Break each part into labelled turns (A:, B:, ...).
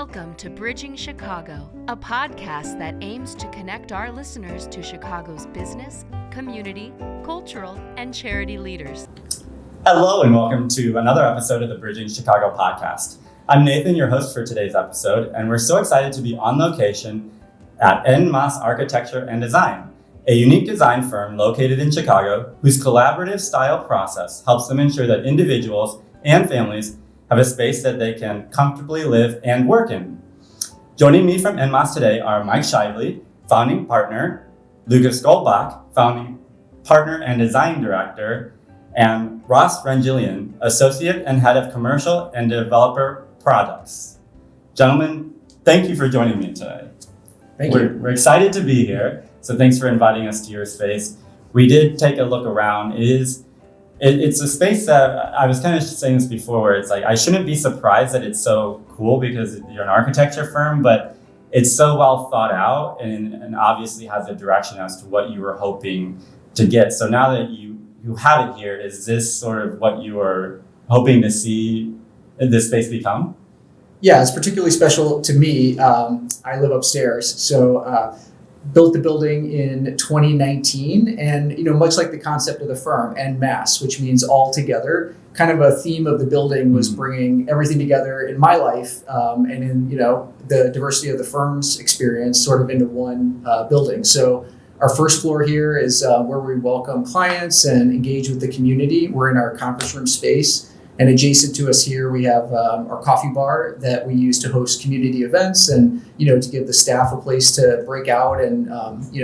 A: Welcome to Bridging Chicago, a podcast that aims to connect our listeners to Chicago's business, community, cultural, and charity leaders.
B: Hello, and welcome to another episode of the Bridging Chicago podcast. I'm Nathan, your host for today's episode, and we're so excited to be on location at En Masse Architecture and Design, a unique design firm located in Chicago whose collaborative style process helps them ensure that individuals and families have a space that they can comfortably live and work in. Joining me from En Masse today are Mike Shively, founding partner, Lucas Goldbach, founding partner and design director, and Ross Renjilian, associate and head of commercial and developer products. Gentlemen, thank you for joining me today.
C: Thank you.
B: We're excited to be here, so thanks for inviting us to your space. We did take a look around. It's a space that I was kind of saying this before, where it's like I shouldn't be surprised that it's so cool because you're an architecture firm, but it's so well thought out and obviously has a direction as to what you were hoping to get. So now that you have it here, is this sort of what you were hoping to see this space become?
C: Yeah, it's particularly special to me. I live upstairs, so built the building in 2019, and much like the concept of the firm, En Masse, which means all together. Kind of a theme of the building was bringing everything together in my life and in the diversity of the firm's experience, sort of into one building. So our first floor here is where we welcome clients and engage with the community. We're in our conference room space. And adjacent to us here, we have our coffee bar that we use to host community events and, to give the staff a place to break out and,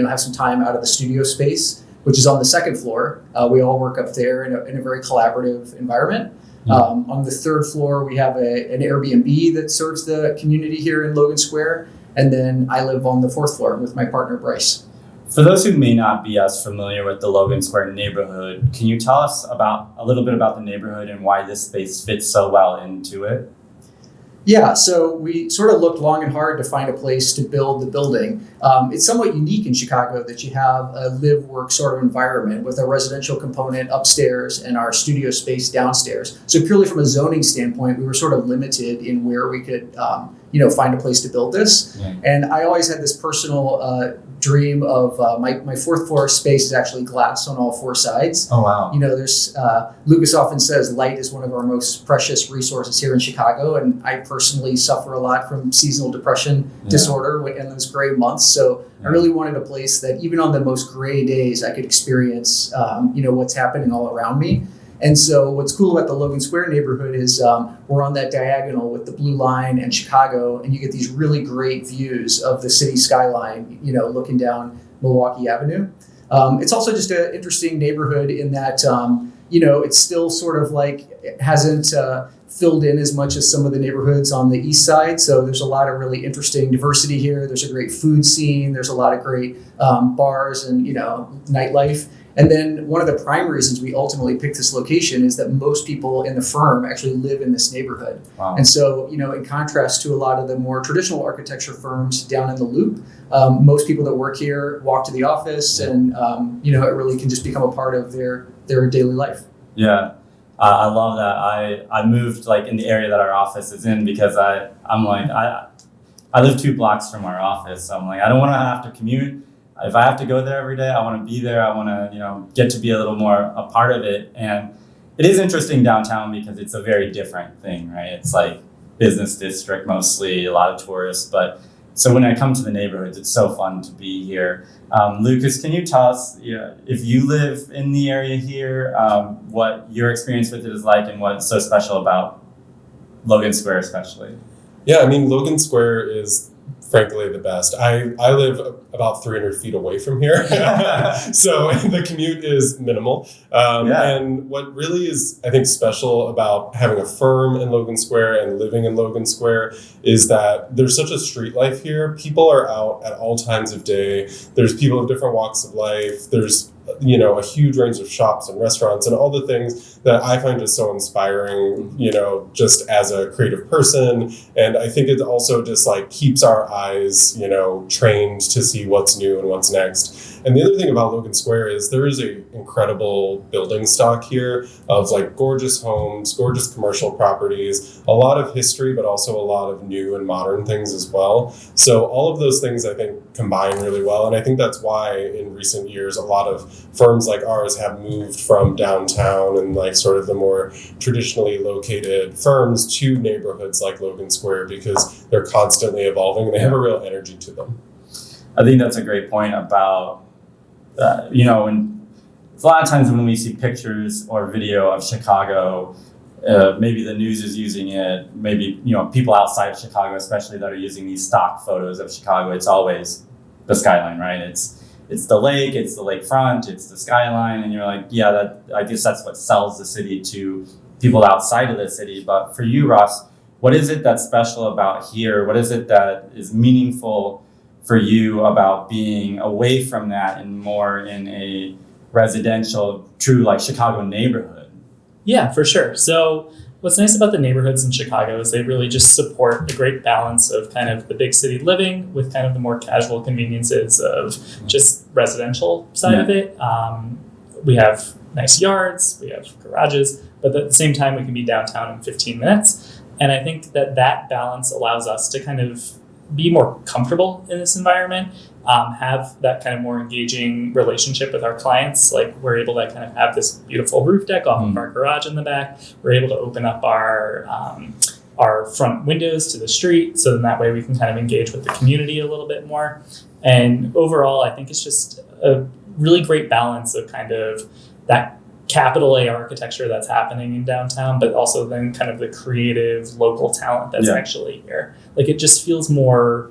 C: have some time out of the studio space, which is on the second floor. We all work up there in a very collaborative environment. On the third floor, we have an Airbnb that serves the community here in Logan Square. And then I live on the fourth floor with my partner, Bryce.
B: For those who may not be as familiar with the Logan Square neighborhood, can you tell us a little bit about the neighborhood and why this space fits so well into it?
C: Yeah, so we sort of looked long and hard to find a place to build the building. It's somewhat unique in Chicago that you have a live-work sort of environment with a residential component upstairs and our studio space downstairs. So purely from a zoning standpoint, we were sort of limited in where we could find a place to build this. Yeah. And I always had this personal dream of my fourth floor space is actually glass on all four sides.
B: Oh, wow.
C: There's Lucas often says light is one of our most precious resources here in Chicago. And I personally suffer a lot from seasonal depression disorder in those gray months. So I really wanted a place that even on the most gray days, I could experience, what's happening all around me. And so what's cool about the Logan Square neighborhood is we're on that diagonal with the blue line and Chicago, and you get these really great views of the city skyline, looking down Milwaukee Avenue. It's also just an interesting neighborhood in that, it's still sort of like it hasn't filled in as much as some of the neighborhoods on the east side. So there's a lot of really interesting diversity here. There's a great food scene. There's a lot of great bars and, nightlife. And then one of the prime reasons we ultimately picked this location is that most people in the firm actually live in this neighborhood. Wow. And so, in contrast to a lot of the more traditional architecture firms down in the Loop, most people that work here walk to the office and, it really can just become a part of their daily life.
B: Yeah, I love that. I moved in the area that our office is in because I live 2 blocks from our office. So I'm I don't want to have to commute. If I have to go there every day, I want to be there. I want to, get to be a little more a part of it. And it is interesting downtown because it's a very different thing, right? It's like business district, mostly a lot of tourists. But so when I come to the neighborhoods, it's so fun to be here. Lucas, can you tell us, if you live in the area here, what your experience with it is like and what's so special about Logan Square especially?
D: Yeah, Logan Square is frankly the best. I live about 300 feet away from here, so the commute is minimal. And what really is, I think, special about having a firm in Logan Square and living in Logan Square is that there's such a street life here. People are out at all times of day. There's people of different walks of life. There's a huge range of shops and restaurants and all the things that I find just so inspiring, just as a creative person. And I think it also just keeps our eyes, trained to see what's new and what's next. And the other thing about Logan Square is there is a incredible building stock here of like gorgeous homes, gorgeous commercial properties, a lot of history, but also a lot of new and modern things as well. So all of those things I think combine really well. And I think that's why in recent years, a lot of firms like ours have moved from downtown and like sort of the more traditionally located firms to neighborhoods like Logan Square, because they're constantly evolving and they have a real energy to them.
B: I think that's a great point about, when a lot of times when we see pictures or video of Chicago, maybe the news is using it, maybe, people outside of Chicago, especially that are using these stock photos of Chicago, it's always the skyline, right? It's the lake, it's the lakefront, it's the skyline, and you're like, yeah, I guess that's what sells the city to people outside of the city. But for you, Ross, what is it that's special about here? What is it that is meaningful for you about being away from that and more in a residential, true like Chicago neighborhood?
E: Yeah, for sure. So what's nice about the neighborhoods in Chicago is they really just support a great balance of kind of the big city living with kind of the more casual conveniences of just residential side of it. We have nice yards, we have garages, but at the same time, we can be downtown in 15 minutes. And I think that balance allows us to kind of be more comfortable in this environment, have that kind of more engaging relationship with our clients. Like we're able to kind of have this beautiful roof deck off of our garage in the back. We're able to open up our front windows to the street. So then that way we can kind of engage with the community a little bit more. And overall, I think it's just a really great balance of kind of that capital A architecture that's happening in downtown, but also then kind of the creative local talent that's actually here. Like it just feels more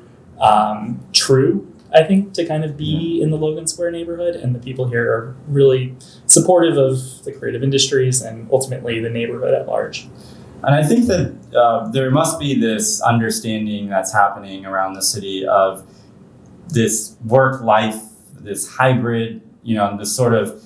E: true, I think, to kind of be in the Logan Square neighborhood, and the people here are really supportive of the creative industries and ultimately the neighborhood at large.
B: And I think that there must be this understanding that's happening around the city of this work life, this hybrid, this sort of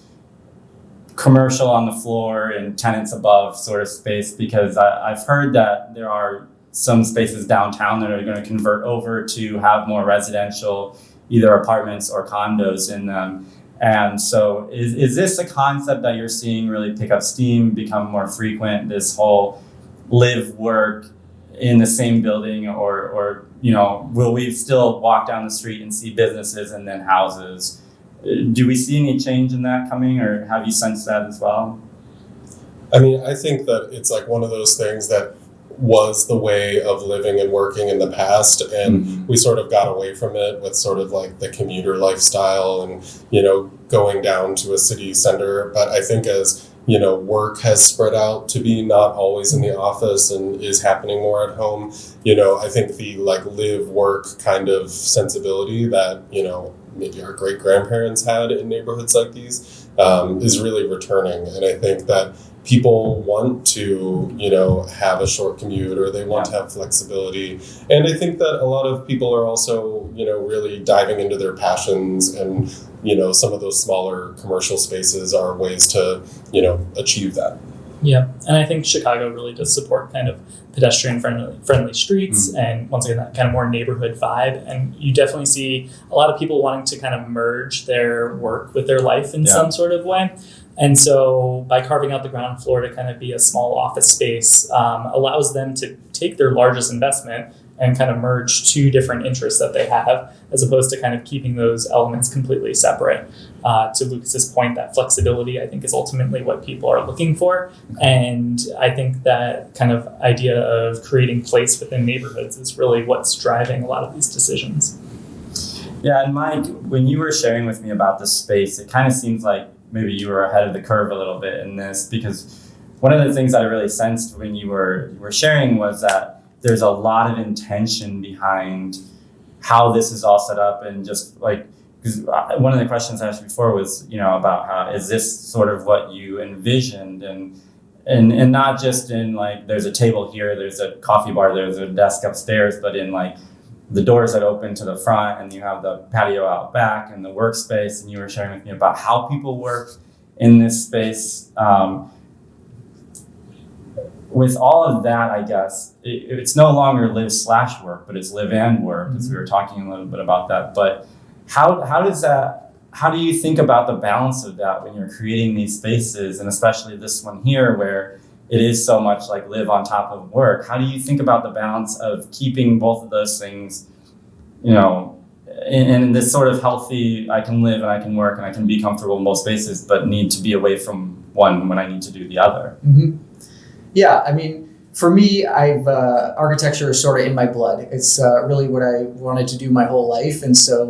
B: commercial on the floor and tenants above sort of space, because I've heard that there are some spaces downtown that are going to convert over to have more residential, either apartments or condos in them. And so is this a concept that you're seeing really pick up steam, become more frequent, this whole live, work in the same building, or will we still walk down the street and see businesses and then houses? Do we see any change in that coming, or have you sensed that as well?
D: I mean, I think that it's like one of those things that was the way of living and working in the past, and we sort of got away from it with sort of like the commuter lifestyle and, going down to a city center. But I think as, work has spread out to be not always in the office and is happening more at home, I think the like live work kind of sensibility that, maybe our great grandparents had in neighborhoods like these is really returning. And I think that people want to, have a short commute, or they want to have flexibility. And I think that a lot of people are also, really diving into their passions, and, some of those smaller commercial spaces are ways to, achieve that.
E: Yeah, and I think Chicago really does support kind of pedestrian friendly streets and once again that kind of more neighborhood vibe. And you definitely see a lot of people wanting to kind of merge their work with their life in some sort of way. And so by carving out the ground floor to kind of be a small office space allows them to take their largest investment and kind of merge two different interests that they have, as opposed to kind of keeping those elements completely separate. To Lucas's point, that flexibility, I think, is ultimately what people are looking for. And I think that kind of idea of creating place within neighborhoods is really what's driving a lot of these decisions.
B: Yeah, and Mike, when you were sharing with me about this space, it kind of seems like maybe you were ahead of the curve a little bit in this, because one of the things that I really sensed when you were sharing was that there's a lot of intention behind how this is all set up, and just like, because one of the questions I asked before was, about how is this sort of what you envisioned, and not just in like there's a table here, there's a coffee bar, there's a desk upstairs, but in like the doors that open to the front, and you have the patio out back and the workspace. And you were sharing with me about how people work in this space. With all of that, I guess, it's no longer live/work, but it's live and work, as we were talking a little bit about that. But how how do you think about the balance of that when you're creating these spaces, and especially this one here where it is so much like live on top of work? How do you think about the balance of keeping both of those things, in this sort of healthy, I can live and I can work and I can be comfortable in both spaces, but need to be away from one when I need to do the other?
C: Mm-hmm. Yeah, I mean, for me, architecture is sort of in my blood. It's really what I wanted to do my whole life. And so,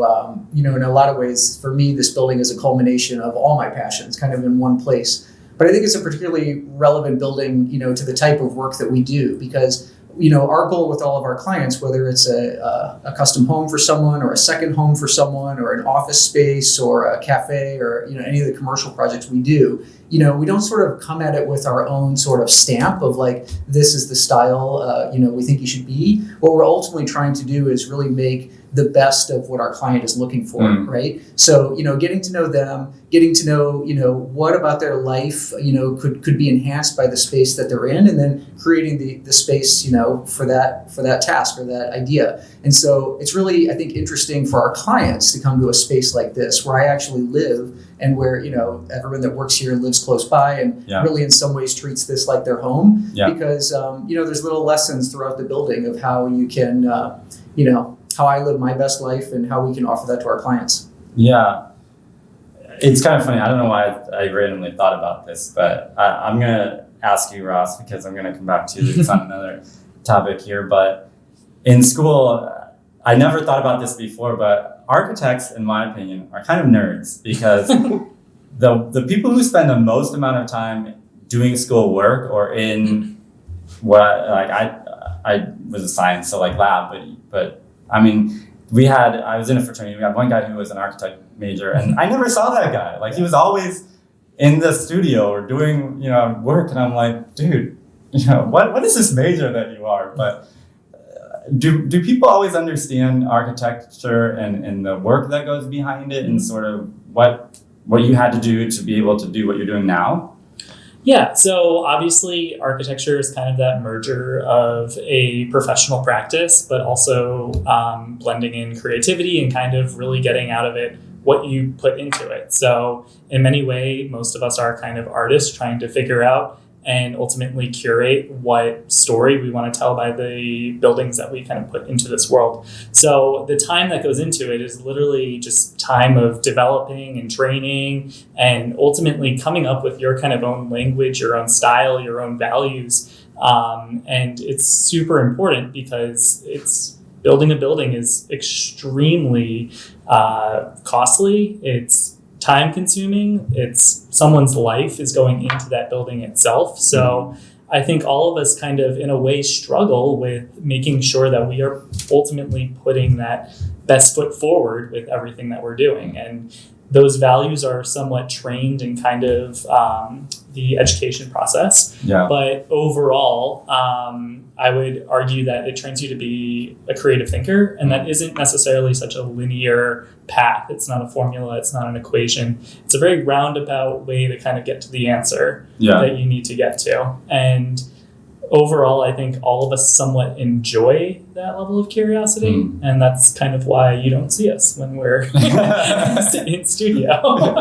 C: in a lot of ways, for me, this building is a culmination of all my passions kind of in one place. But I think it's a particularly relevant building, to the type of work that we do, because our goal with all of our clients, whether it's a custom home for someone or a second home for someone or an office space or a cafe or, any of the commercial projects we do, we don't sort of come at it with our own sort of stamp of like, this is the style, we think you should be. What we're ultimately trying to do is really make the best of what our client is looking for, right? So, getting to know them, getting to know, what about their life, could be enhanced by the space that they're in, and then creating the space, for that task or that idea. And so it's really, I think, interesting for our clients to come to a space like this where I actually live and where, everyone that works here lives close by and really in some ways treats this like their home because, there's little lessons throughout the building of how you can, how I live my best life and how we can offer that to our clients. Yeah.
B: It's kind of funny. I don't know why I randomly thought about this, but I'm going to ask you, Ross, because I'm going to come back to this on another topic here. But in school, I never thought about this before, but architects, in my opinion, are kind of nerds because the people who spend the most amount of time doing school work or in I was a science, so like lab, but I mean, I was in a fraternity. We had one guy who was an architect major, and I never saw that guy. Like, he was always in the studio or doing, work. And I'm like, dude, what is this major that you are? But do people always understand architecture and the work that goes behind it and sort of what you had to do to be able to do what you're doing now?
E: Yeah, so obviously architecture is kind of that merger of a professional practice, but also blending in creativity and kind of really getting out of it what you put into it. So in many ways, most of us are kind of artists trying to figure out and ultimately curate what story we want to tell by the buildings that we kind of put into this world. So the time that goes into it is literally just time of developing and training and ultimately coming up with your kind of own language, your own style, your own values. And it's super important because building a building is extremely costly. It's time consuming. It's someone's life is going into that building itself. So I think all of us kind of in a way struggle with making sure that we are ultimately putting that best foot forward with everything that we're doing. And those values are somewhat trained in kind of the education process. Yeah. But overall, I would argue that it trains you to be a creative thinker, and that isn't necessarily such a linear path. It's not a formula. It's not an equation. It's a very roundabout way to kind of get to the answer that you need to get to. And overall, I think all of us somewhat enjoy that level of curiosity, and that's kind of why you don't see us when we're sitting in studio.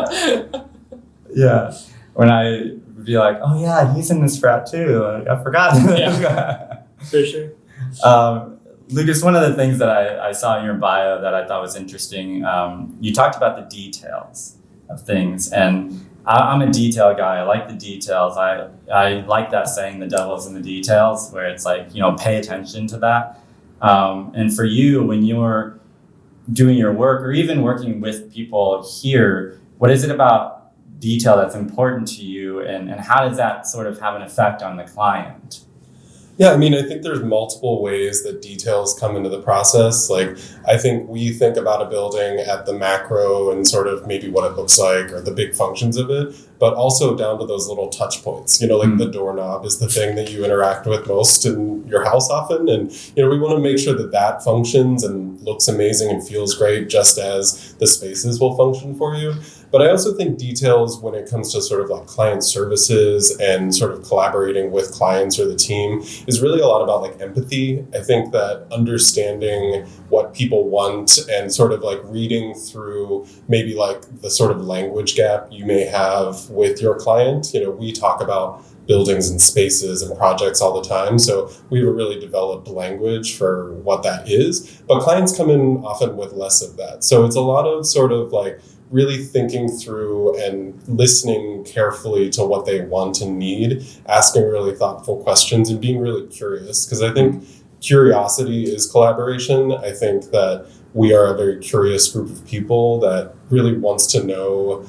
B: Yeah. When I would be like, oh yeah, he's in this frat too. Like, I forgot.
E: Yeah, for sure.
B: Lucas, one of the things that I saw in your bio that I thought was interesting, you talked about the details of things, and I'm a detail guy. I like the details. I like that saying, the devil's in the details, where it's like, pay attention to that. And for you, when you're doing your work or even working with people here, what is it about detail that's important to you, and how does that sort of have an effect on the client?
D: Yeah, I mean, I think there's multiple ways that details come into the process. Like, I think we think about a building at the macro and sort of maybe what it looks like or the big functions of it, but also down to those little touch points. Like the doorknob is the thing that you interact with most in your house often. And, we want to make sure that that functions and looks amazing and feels great just as the spaces will function for you. But I also think details when it comes to sort of like client services and sort of collaborating with clients or the team is really a lot about like empathy. I think that understanding what people want and sort of like reading through maybe like the sort of language gap you may have with your client. We talk about buildings and spaces and projects all the time. So we have a really developed language for what that is. But clients come in often with less of that. So it's a lot of sort of like really thinking through and listening carefully to what they want and need, asking really thoughtful questions and being really curious. Because I think curiosity is collaboration. I think that we are a very curious group of people that really wants to know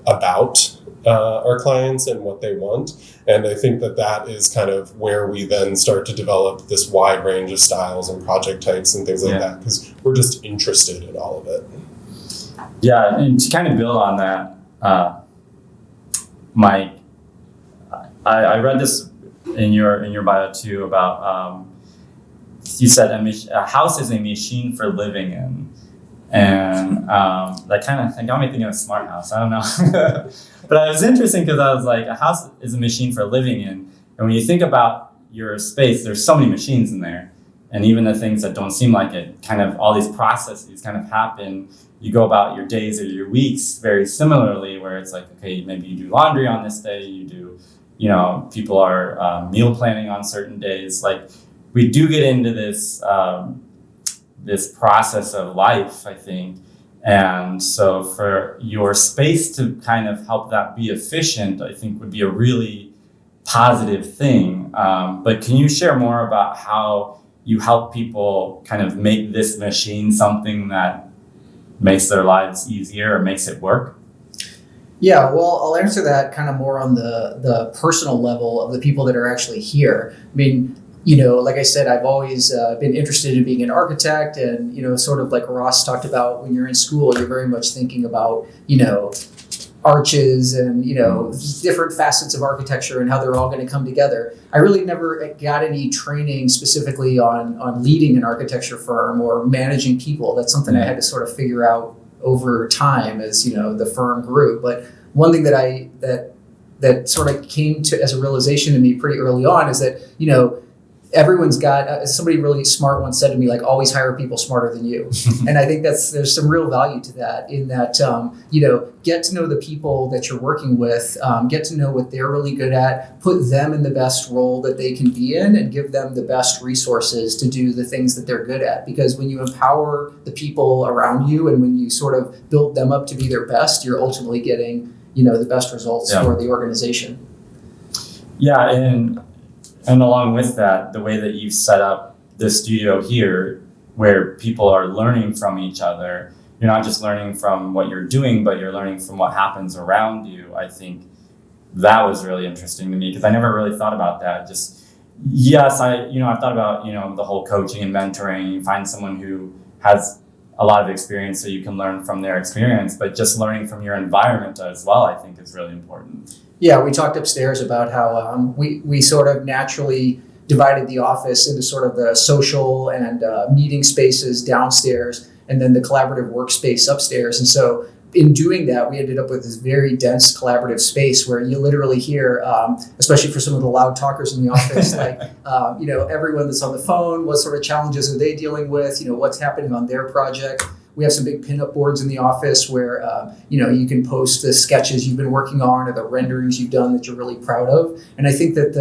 D: about our clients and what they want. And I think that is kind of where we then start to develop this wide range of styles and project types and things like that, because we're just interested in all of it.
B: Yeah, and to kind of build on that, Mike, I read this in your bio too about, you said a house is a machine for living in. And that kind of got me thinking of a smart house. I don't know. But it was interesting because I was like, a house is a machine for living in. And when you think about your space, there's so many machines in there. And even the things that don't seem like it, kind of all these processes kind of happen. You go about your days or your weeks very similarly, where it's like, okay, maybe you do laundry on this day, you do, people are meal planning on certain days. Like, we do get into this this process of life, I think. And so for your space to kind of help that be efficient, I think would be a really positive thing. But can you share more about how you help people kind of make this machine something that makes their lives easier or makes it work?
C: Yeah, well, I'll answer that kind of more on the personal level of the people that are actually here. I mean, like I said, I've always been interested in being an architect, and, sort of like Ross talked about, when you're in school, you're very much thinking about, arches and, different facets of architecture and how they're all going to come together. I really never got any training specifically on leading an architecture firm or managing people. That's something I had to sort of figure out over time as, the firm grew. But one thing that sort of came to as a realization to me pretty early on is that, everyone's got, somebody really smart once said to me, like, always hire people smarter than you. And I think there's some real value to that, in that, get to know the people that you're working with, get to know what they're really good at, put them in the best role that they can be in, and give them the best resources to do the things that they're good at. Because when you empower the people around you and when you sort of build them up to be their best, you're ultimately getting, the best results for the organization.
B: Yeah, and along with that, the way that you've set up the studio here, where people are learning from each other, you're not just learning from what you're doing, but you're learning from what happens around you. I think that was really interesting to me, because I never really thought about that. I've thought about, the whole coaching and mentoring. You find someone who has a lot of experience so you can learn from their experience, but just learning from your environment as well, I think, is really important.
C: Yeah, we talked upstairs about how we sort of naturally divided the office into sort of the social and meeting spaces downstairs, and then the collaborative workspace upstairs. And so in doing that, we ended up with this very dense collaborative space where you literally hear, especially for some of the loud talkers in the office, like, everyone that's on the phone, what sort of challenges are they dealing with, what's happening on their project. We have some big pinup boards in the office where, you can post the sketches you've been working on or the renderings you've done that you're really proud of. And I think that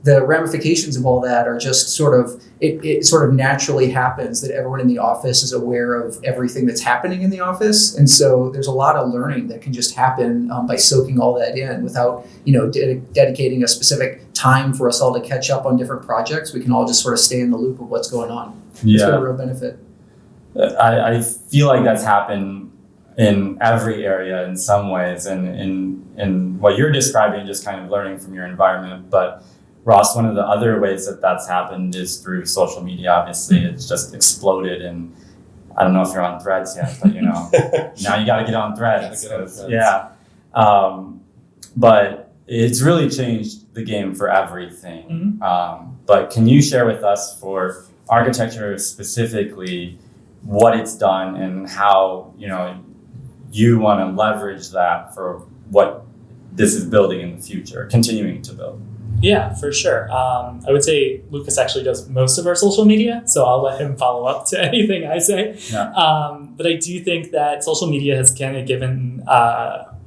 C: the ramifications of all that are just sort of, it sort of naturally happens that everyone in the office is aware of everything that's happening in the office. And so there's a lot of learning that can just happen by soaking all that in without, dedicating a specific time for us all to catch up on different projects. We can all just sort of stay in the loop of what's going on. It's been a real benefit.
B: I feel like that's happened in every area in some ways, and in what you're describing, just kind of learning from your environment. But Ross, one of the other ways that that's happened is through social media. Obviously, it's just exploded, and I don't know if you're on Threads yet, but now you got to get on Threads. Yeah, but it's really changed the game for everything.
E: Mm-hmm.
B: But can you share with us, for architecture specifically, what it's done and how you want to leverage that for what this is building in the future, continuing to build.
E: Yeah, for sure. I would say Lucas actually does most of our social media, so I'll let him follow up to anything I say.
B: Yeah.
E: But I do think that social media has kind of given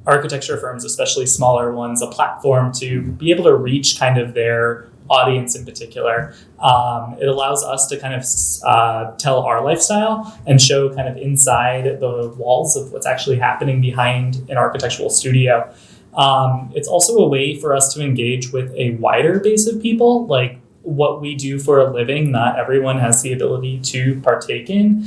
E: architecture firms, especially smaller ones, a platform to be able to reach kind of their audience in particular. It allows us to kind of tell our lifestyle and show kind of inside the walls of what's actually happening behind an architectural studio. It's also a way for us to engage with a wider base of people. Like what we do for a living, not everyone has the ability to partake in,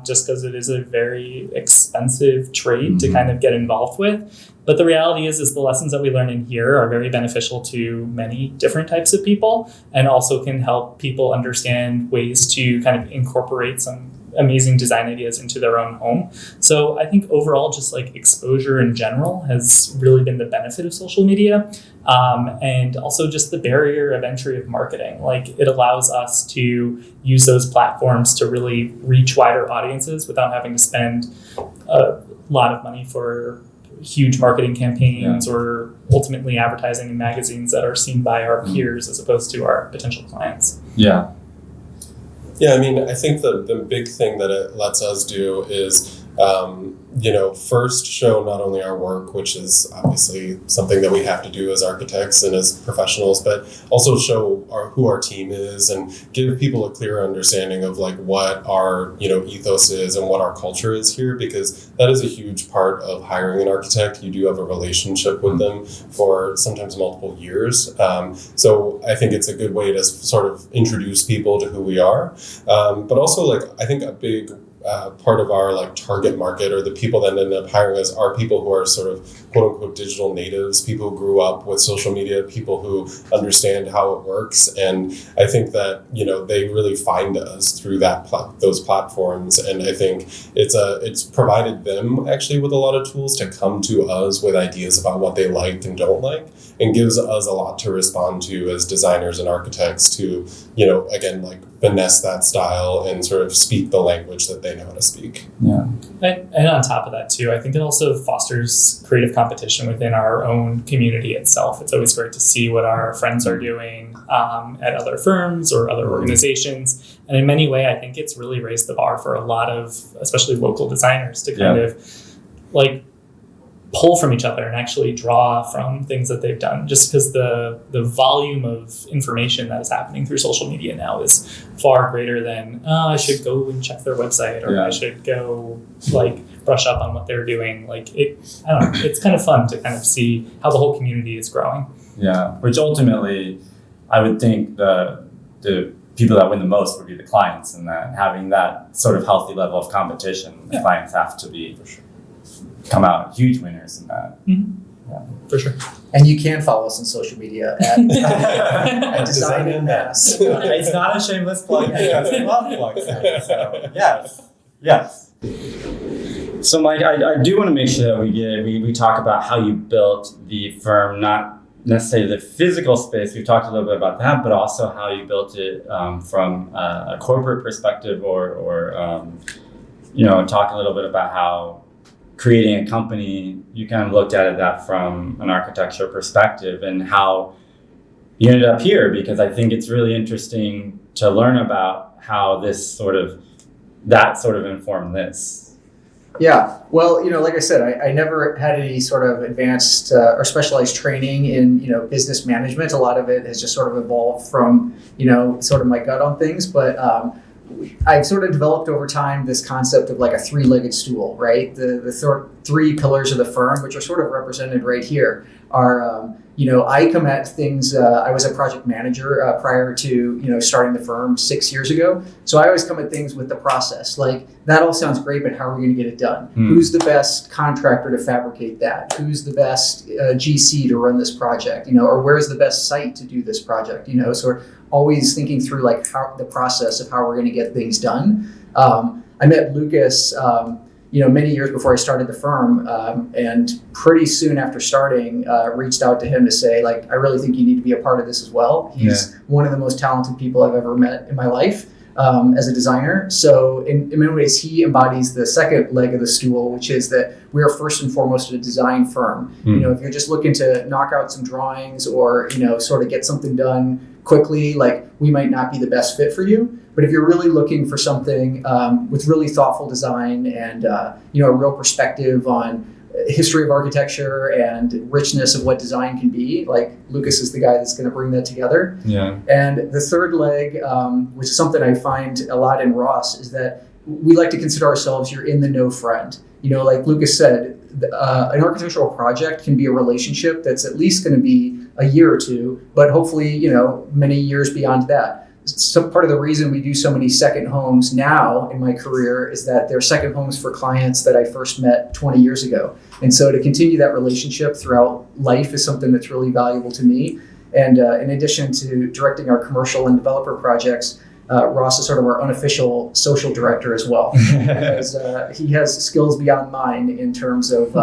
E: just because it is a very expensive trade to kind of get involved with. But the reality is the lessons that we learn in here are very beneficial to many different types of people, and also can help people understand ways to kind of incorporate some amazing design ideas into their own home. So I think overall, just like exposure in general has really been the benefit of social media. And also just the barrier of entry of marketing. Like it allows us to use those platforms to really reach wider audiences without having to spend a lot of money for huge marketing campaigns or ultimately advertising in magazines that are seen by our peers as opposed to our potential clients.
B: Yeah.
D: Yeah, I mean, I think the big thing that it lets us do is, first show not only our work, which is obviously something that we have to do as architects and as professionals, but also show who our team is and give people a clear understanding of like what our, ethos is and what our culture is here, because that is a huge part of hiring an architect. You do have a relationship with them for sometimes multiple years. So I think it's a good way to sort of introduce people to who we are. But also I think a big part of our target market, or the people that end up hiring us, are people who are sort of quote unquote digital natives, people who grew up with social media, people who understand how it works. And I think that, they really find us through those platforms. And I think it's provided them actually with a lot of tools to come to us with ideas about what they like and don't like, and gives us a lot to respond to as designers and architects to, again, finesse that style and sort of speak the language that they know how to speak.
B: Yeah.
E: And on top of that too, I think it also fosters creative competition within our own community itself. It's always great to see what our friends are doing at other firms or other organizations. And in many ways, I think it's really raised the bar for a lot of, especially local designers, to kind of pull from each other and actually draw from things that they've done, just because the volume of information that is happening through social media now is far greater than I should go and check their website, or I should go brush up on what they're doing. I don't know, it's kind of fun to kind of see how the whole community is growing.
B: Yeah, which ultimately I would think the people that win the most would be the clients, and that having that sort of healthy level of competition, the clients have to be come out huge winners in that.
E: Mm-hmm.
B: Yeah.
E: For sure.
C: And you can follow us on social media at Design En Masse.
B: It's not a shameless plug because I love plugs. So yes. So Mike, I do want to make sure that we talk about how you built the firm, not necessarily the physical space. We've talked a little bit about that, but also how you built it from a corporate perspective, or talk a little bit about how creating a company, you kind of looked at that from an architecture perspective, and how you ended up here, because I think it's really interesting to learn about how that sort of informed this.
C: Yeah, well, like I said, I never had any sort of advanced or specialized training in, business management. A lot of it has just sort of evolved from, sort of my gut on things, but I've sort of developed over time this concept of a three-legged stool, right? The three pillars of the firm, which are sort of represented right here, are, I come at things, I was a project manager prior to, starting the firm 6 years ago. So I always come at things with the process. That all sounds great, but how are we going to get it done? Who's the best contractor to fabricate that? Who's the best GC to run this project? Or where's the best site to do this project? So we're always thinking through how the process of how we're going to get things done. I met Lucas, many years before I started the firm, and pretty soon after starting, reached out to him to say, I really think you need to be a part of this as well. He's one of the most talented people I've ever met in my life. as a designer. So in many ways, he embodies the second leg of the stool, which is that we are first and foremost a design firm. If you're just looking to knock out some drawings or, sort of get something done quickly, like we might not be the best fit for you. But if you're really looking for something with really thoughtful design and, a real perspective on history of architecture and richness of what design can be, like Lucas is the guy that's going to bring that together.
B: Yeah.
C: And the third leg, which is something I find a lot in Ross, is that we like to consider ourselves your in the know friend. Like Lucas said, an architectural project can be a relationship that's at least going to be a year or two, but hopefully, many years beyond that. So part of the reason we do so many second homes now in my career is that they're second homes for clients that I first met 20 years ago. And so to continue that relationship throughout life is something that's really valuable to me. And in addition to directing our commercial and developer projects, Ross is sort of our unofficial social director as well, because he has skills beyond mine in terms of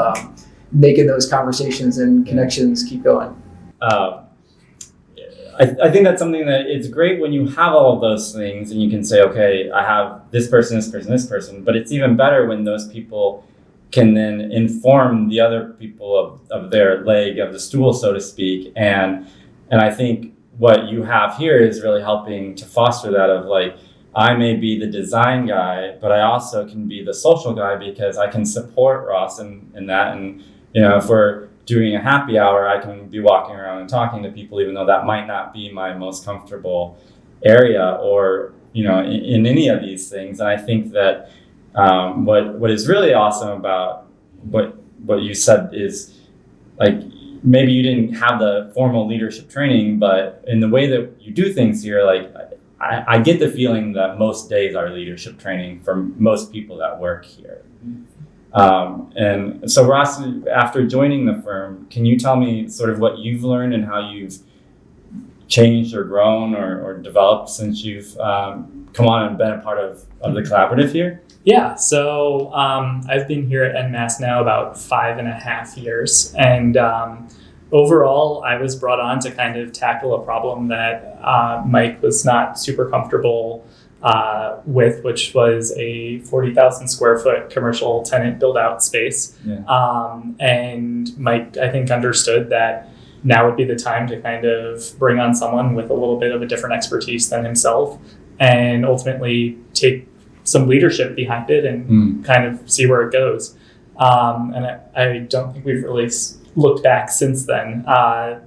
C: making those conversations and connections keep going.
B: I think that's something that it's great when you have all of those things and you can say, okay, I have this person, this person, this person, but it's even better when those people can then inform the other people of their leg of the stool, so to speak. And I think what you have here is really helping to foster that of like, I may be the design guy, but I also can be the social guy because I can support Ross in that. And, if we're doing a happy hour, I can be walking around and talking to people, even though that might not be my most comfortable area or, in any of these things. And I think that what is really awesome about what you said is like, maybe you didn't have the formal leadership training, but in the way that you do things here, like I get the feeling that most days are leadership training for most people that work here. And so Ross, after joining the firm, can you tell me sort of what you've learned and how you've changed or grown or developed since you've come on and been a part of the collaborative here?
E: Yeah, so I've been here at En Masse now about 5.5 years. And overall, I was brought on to kind of tackle a problem that Mike was not super comfortable with, which was a 40,000 square foot commercial tenant build out space. Yeah. And Mike, I think, understood that now would be the time to kind of bring on someone with a little bit of a different expertise than himself and ultimately take some leadership behind it and kind of see where it goes. And I don't think we've really looked back since then.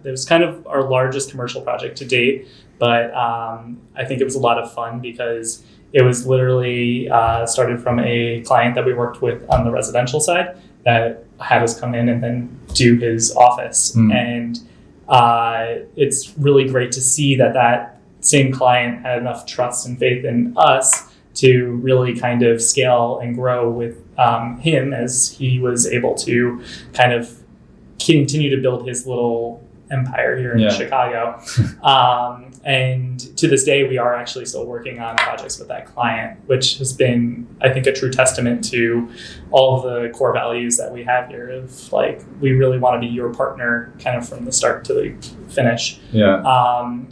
E: It was kind of our largest commercial project to date, but I think it was a lot of fun because it was literally started from a client that we worked with on the residential side that had us come in and then do his office. And it's really great to see that same client had enough trust and faith in us to really kind of scale and grow with him as he was able to kind of continue to build his little empire here in Chicago. And to this day, we are actually still working on projects with that client, which has been, I think, a true testament to all of the core values that we have here of like, we really want to be your partner kind of from the start to the finish. Yeah.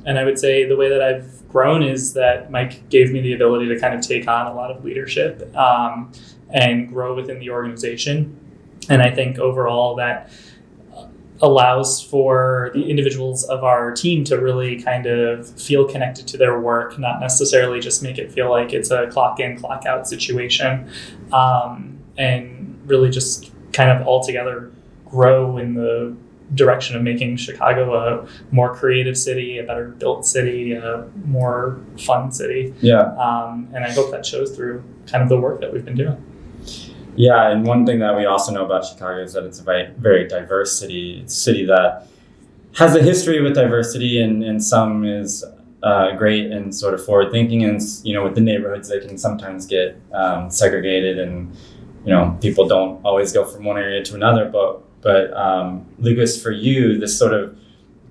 E: And I would say the way that I've grown is that Mike gave me the ability to kind of take on a lot of leadership and grow within the organization. And I think overall that allows for the individuals of our team to really kind of feel connected to their work, not necessarily just make it feel like it's a clock in, clock out situation, and really just kind of all together grow in the direction of making Chicago a more creative city, a better built city, a more fun city. Yeah. And I hope that shows through kind of the work that we've been doing.
B: Yeah, and one thing that we also know about Chicago is that it's a very, very diverse city. It's a city that has a history with diversity, and some is great and sort of forward-thinking. And with the neighborhoods, they can sometimes get segregated, and people don't always go from one area to another. But Lucas, for you, this sort of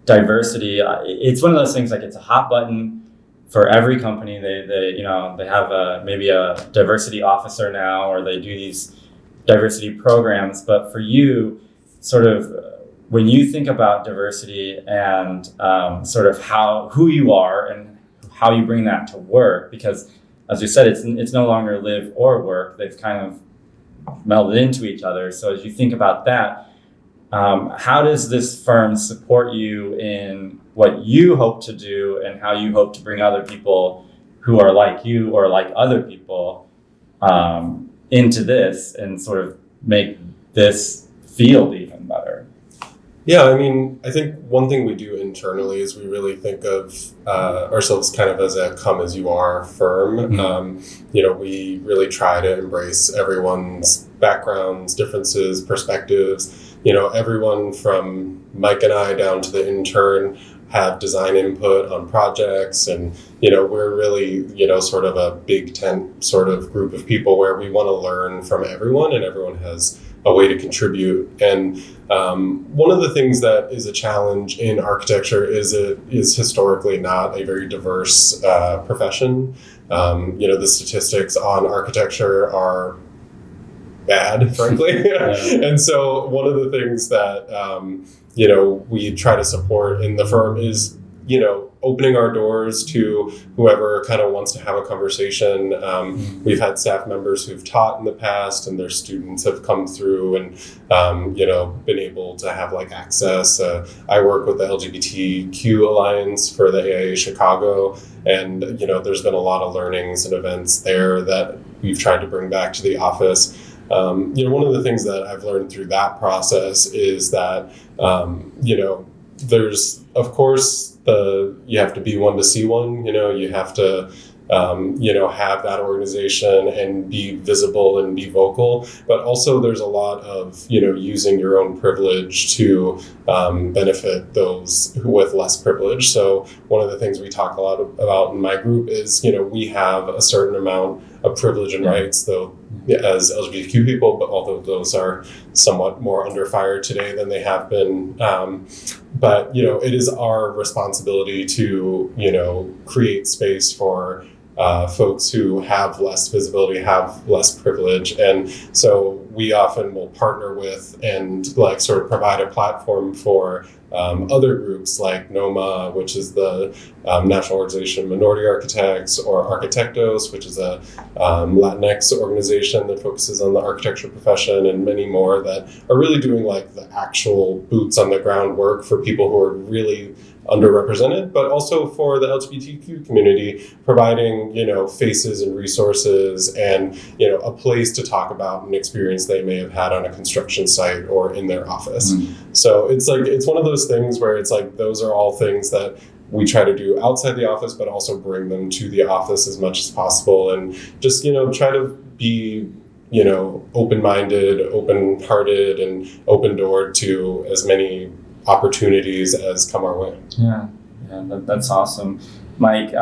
B: diversity, it's one of those things like it's a hot button. For every company, they have maybe a diversity officer now, or they do these diversity programs. But for you, sort of when you think about diversity and sort of who you are and how you bring that to work, because as you said, it's no longer live or work. They've kind of melded into each other. So as you think about that, how does this firm support you in what you hope to do and how you hope to bring other people who are like you or like other people into this and sort of make this field even better?
D: Yeah, I mean, I think one thing we do internally is we really think of ourselves kind of as a come as you are firm. We really try to embrace everyone's backgrounds, differences, perspectives. Everyone from Mike and I down to the intern have design input on projects, and we're really sort of a big tent sort of group of people where we want to learn from everyone, and everyone has a way to contribute. And one of the things that is a challenge in architecture is it is historically not a very diverse profession. The statistics on architecture are bad, frankly. And so one of the things that we try to support in the firm is opening our doors to whoever kind of wants to have a conversation. We've had staff members who've taught in the past, and their students have come through and been able to have access. I work with the LGBTQ Alliance for the AIA Chicago, and there's been a lot of learnings and events there that we've tried to bring back to the office. One of the things that I've learned through that process is that there's, of course, you have to be one to see one. You have to have that organization and be visible and be vocal, but also there's a lot of using your own privilege to benefit those with less privilege. So one of the things we talk a lot about in my group is we have a certain amount of privilege and rights, though, as LGBTQ people, but although those are somewhat more under fire today than they have been. But it is our responsibility to create space for folks who have less visibility, have less privilege. And so we often will partner with and sort of provide a platform for other groups like NOMA, which is the National Organization of Minority Architects, or Arquitectos, which is a Latinx organization that focuses on the architecture profession, and many more that are really doing the actual boots on the ground work for people who are really underrepresented, but also for the LGBTQ community, providing faces and resources and a place to talk about an experience they may have had on a construction site or in their office. So it's one of those things where it's those are all things that we try to do outside the office, but also bring them to the office as much as possible, and just try to be open-minded, open-hearted, and open-doored to as many opportunities as come our way.
B: Yeah, that's awesome. Mike,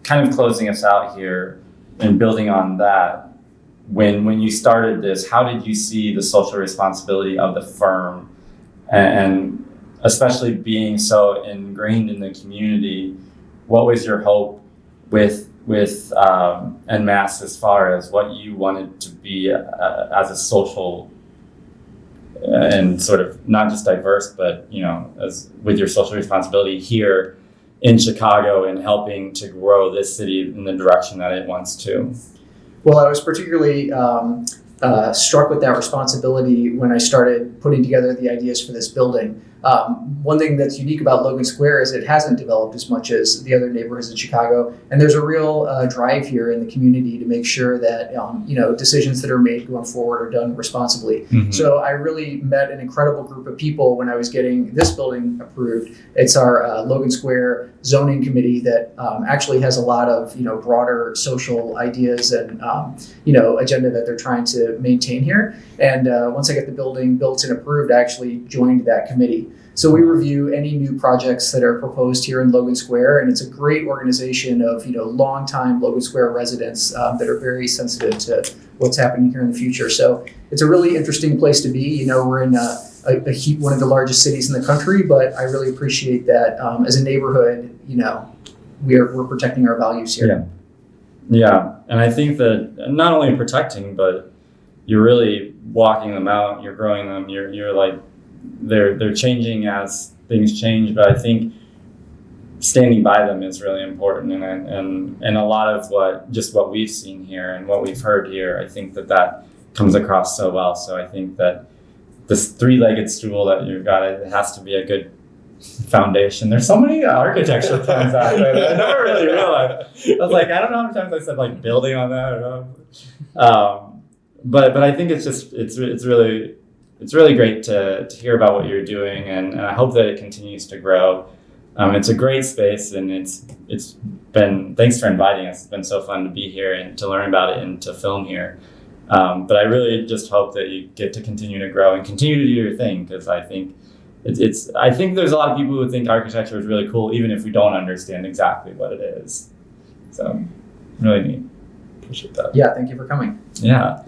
B: kind of closing us out here and building on that, when you started this, how did you see the social responsibility of the firm, and especially being so ingrained in the community? What was your hope with En Masse as far as what you wanted to be as a social and sort of not just diverse, but as with your social responsibility here in Chicago and helping to grow this city in the direction that it wants to?
C: Well, I was particularly struck with that responsibility when I started putting together the ideas for this building. One thing that's unique about Logan Square is it hasn't developed as much as the other neighborhoods in Chicago, and there's a real drive here in the community to make sure that decisions that are made going forward are done responsibly. So I really met an incredible group of people when I was getting this building approved. It's our Logan Square zoning committee that actually has a lot of broader social ideas and agenda that they're trying to maintain here. And once I get the building built and approved, I actually joined that committee. So we review any new projects that are proposed here in Logan Square, and it's a great organization of longtime Logan Square residents that are very sensitive to what's happening here in the future. So it's a really interesting place to be. We're in one of the largest cities in the country, but I really appreciate that as a neighborhood, we're protecting our values here.
B: Yeah, and I think that not only protecting, but you're really walking them out. You're growing them. You're they're changing as things change. But I think standing by them is really important, and a lot of what we've seen here and what we've heard here, I think that comes across so well. So I think that this three-legged stool that you've got, it has to be a good foundation. There's so many architecture terms out there that I never really realized. I was like, I don't know how many times I said like building on that or not. But I think it's really great to hear about what you're doing, and I hope that it continues to grow. It's a great space, and it's been, thanks for inviting us. It's been so fun to be here and to learn about it and to film here. But I really just hope that you get to continue to grow and continue to do your thing, because I think I think there's a lot of people who think architecture is really cool, even if we don't understand exactly what it is. So, really neat.
D: Appreciate that.
C: Yeah, thank you for coming.
B: Yeah.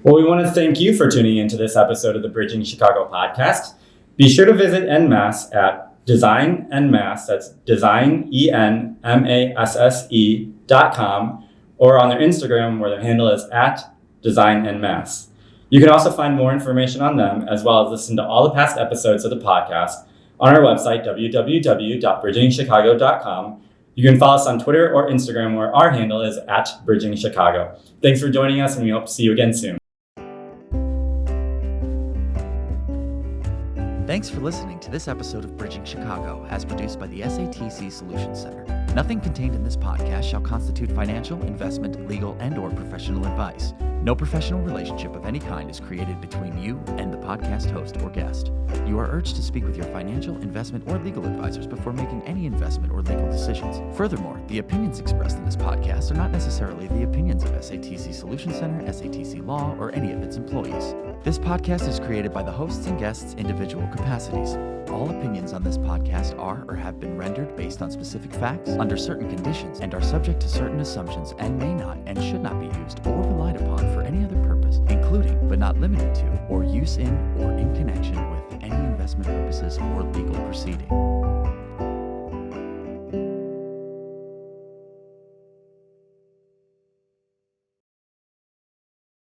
B: Well, we want to thank you for tuning into this episode of the Bridging Chicago podcast. Be sure to visit En Masse at Design En Masse, that's Design ENMASSE.com, or on their Instagram, where their handle is at Design En Masse. You can also find more information on them, as well as listen to all the past episodes of the podcast on our website, www.bridgingchicago.com. You can follow us on Twitter or Instagram, where our handle is at Bridging Chicago. Thanks for joining us, and we hope to see you again soon.
F: Thanks for listening to this episode of Bridging Chicago, as produced by the SATC Solutions Center. Nothing contained in this podcast shall constitute financial, investment, legal, and/or professional advice. No professional relationship of any kind is created between you and the podcast host or guest. You are urged to speak with your financial, investment, or legal advisors before making any investment or legal decisions. Furthermore, the opinions expressed in this podcast are not necessarily the opinions of SATC Solutions Center, SATC Law, or any of its employees. This podcast is created by the hosts and guests' individual capacities. All opinions on this podcast are or have been rendered based on specific facts, under certain conditions, and are subject to certain assumptions, and may not and should not be used or relied upon for any other purpose, including, but not limited to, or use in or in connection with any investment purposes or legal proceeding.